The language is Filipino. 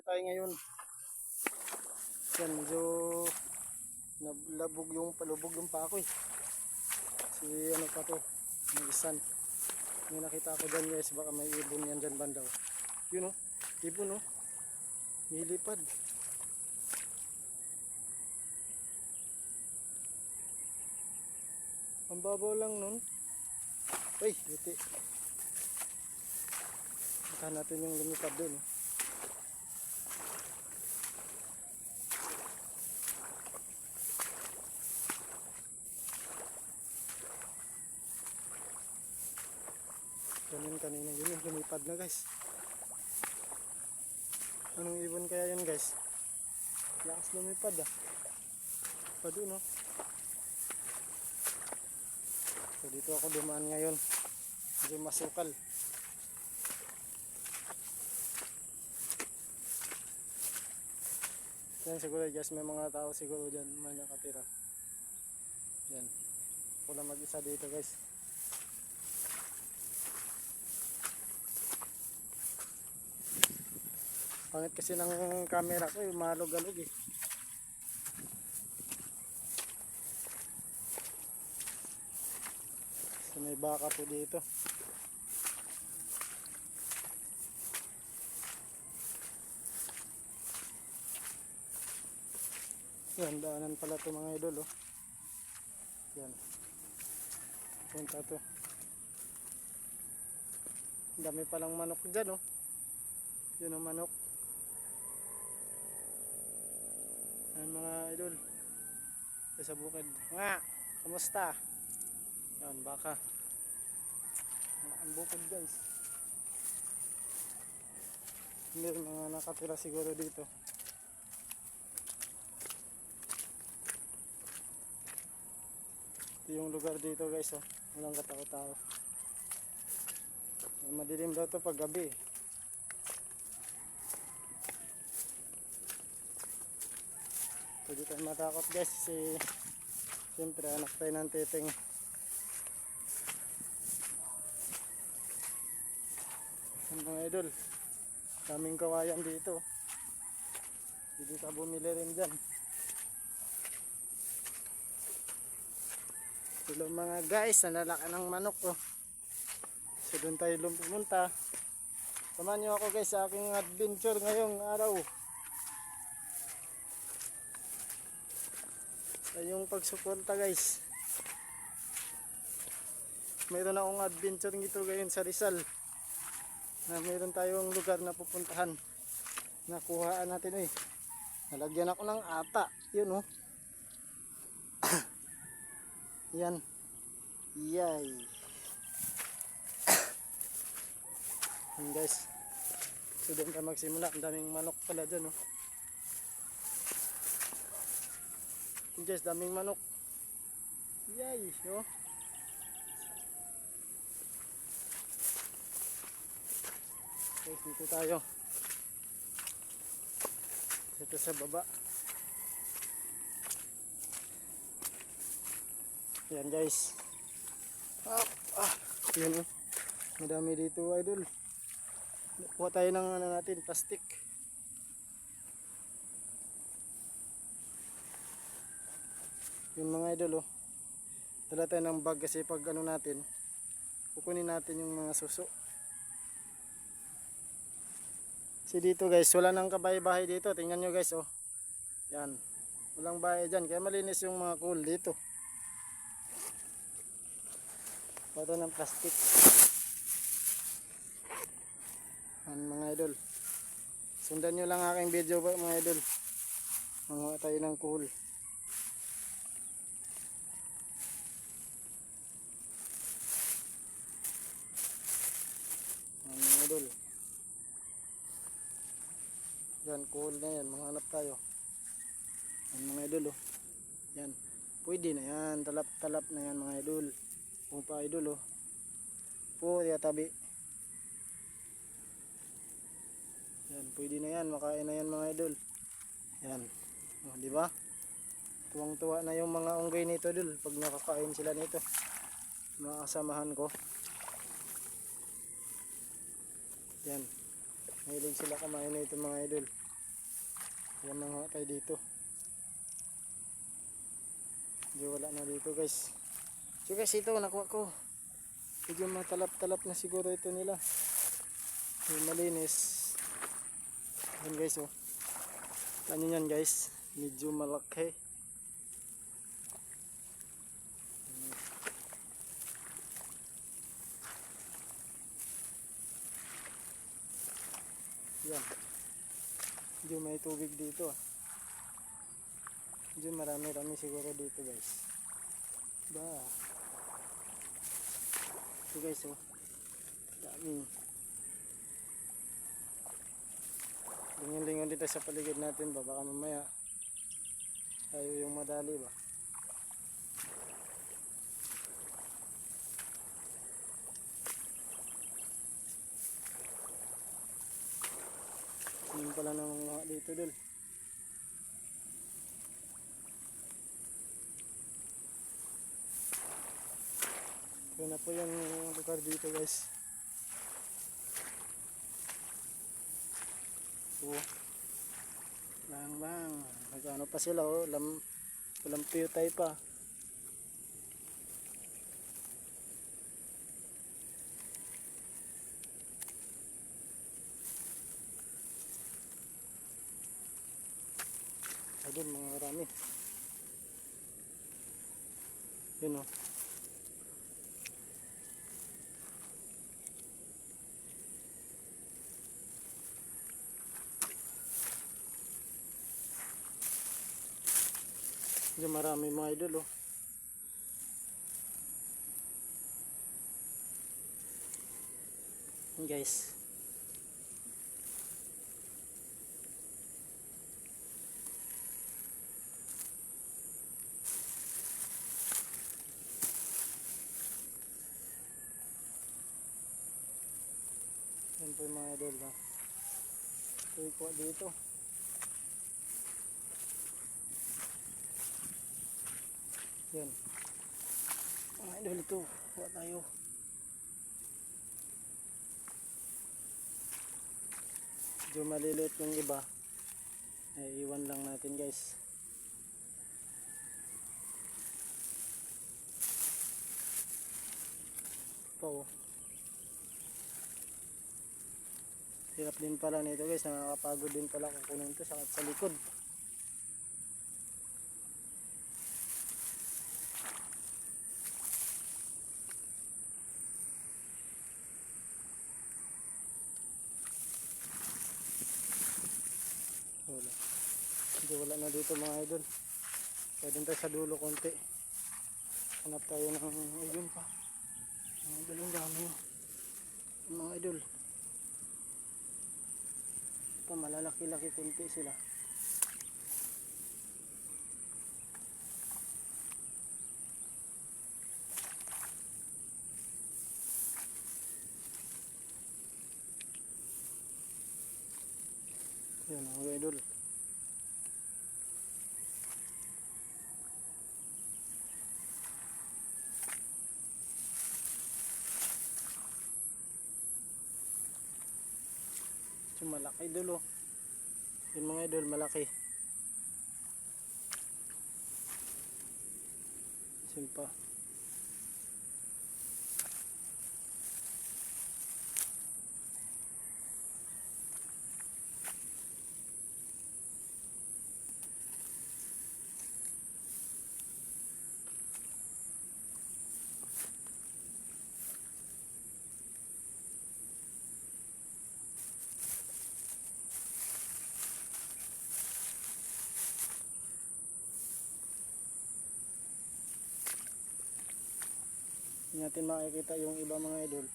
Tayo ngayon. Yan, medyo palubog yung pa ako eh. Si ano pa to, may isan. May nakita ko dyan guys, baka may ibon yan dyan bandaw. Yun oh, ibon oh. Nilipad. Ang babaw lang nun. Uy, buti. Puntahan natin yung lumipad dun oh. Kanina yun yung lumipad na guys. Anong ibon kaya yun guys? Lakas lumipad ah. Pa dun oh. So dito ako dumaan ngayon. Medyo masukal. Yan siguro guys, may mga tao siguro dyan may nakatira. Yan. Ako lang mag-isa dito guys. Pangit kasi ng camera ko, malog-alog eh. So may baka po dito. Yan, daanan pala ito mga idol oh. Yan. Punta to. Dami palang manok dyan oh. Yun ang manok. Yan mga idol. Sa bukid. Nga! Kamusta? Yan, baka. Ang bukid guys. Hindi mga nakatira siguro dito. Ito yung lugar dito guys oh. Walang katao-tao. Madilim daw ito pag gabi. Hindi tayo matakot guys kasi siyempre anak tayo ng titing. Mga idol, daming kawayan dito. Hindi ka bumili rin dyan. Hello mga guys, nalalaki ng manok oh. So doon tayo pumunta. Samahan nyo ako guys sa aking adventure ngayong araw. Yung pagsuporta guys. Mayroon akong adventure nito ngayon sa Rizal. Mayroon tayong lugar na pupuntahan. Nakuhaan natin eh. Nalagyan ako ng ata. Yun oh. Yan. Yay. Yan guys. So doon ka magsimula. Ang daming manok pala dyan oh. Guys, daming manok. Yay, no? Okay, dito tayo. Dito sa baba. Yan guys. Yan oh. Madami dito idol. Kuha tayo ng ano natin, plastic. Yung mga idol oh. Dala tayo ng bag kasi pag ano natin, kukunin natin yung mga suso. Kasi dito guys, wala nang kabahay-bahay dito. Tingnan nyo guys oh. Yan. Walang bahay dyan. Kaya malinis yung mga cool dito. Ito ng plastic. Yan mga idol. Sundan nyo lang aking video mga idol. Manguha tayo ng cool. Yan, cool na yan, manghanap tayo. Yan mga idol oh. Yan, pwede na yan, talap-talap na yan mga idol. Kung pa idol oh. Po, tabi. Yan, pwede na yan, makain na yan mga idol. Yan, oh, di ba? Tuwang-tuwa na yung mga unggoy nito idol pag nakakain sila nito. Mga kasamahan ko. Yan. Mahilig sila kumain na ito mga idol. Kaya mga tayo dito. Medyo wala na dito guys. So guys, ito nakuha ko. Medyo matalap-talap na siguro ito nila. Yung malinis. Yan guys oh. Ano yan guys? Medyo malaki. Yan. Medyo may tubig dito ah. Medyo marami-rami siguro dito guys. Ba. Ito guys oh. Dami. Lingon-lingon dito sa paligid natin ba. Baka mamaya tayo yung madali ba. Yun pala ng mga dito dul. Ito na po yung lugar dito guys. Oh. Bang bang. Magkano pa sila oh. Lampiyo tayo pa. Ayun mga marami. Yun oh. Medyo marami mga idol oh. Yan guys. Yan po yung mga idol ha. Ito yung kuha dito. Yan. Mga idol ito. Kuha tayo. Medyo maliliit yung iba. Iwan lang natin guys. Ito. Hirap din pala nito guys. Nakakapagod din pala kung kunin ito sa likod. Wala. Hindi wala na dito mga idol. Pwede tayo sa dulo konti. Hanap tayo ng ayun pa. Mga idol ang dami oh. Mga idol. Pa malalaki-laki konti sila. Yan mga idol. So malaki idol oh. Yun mga idol malaki. Simpa. Hindi natin makikita yung iba mga idol.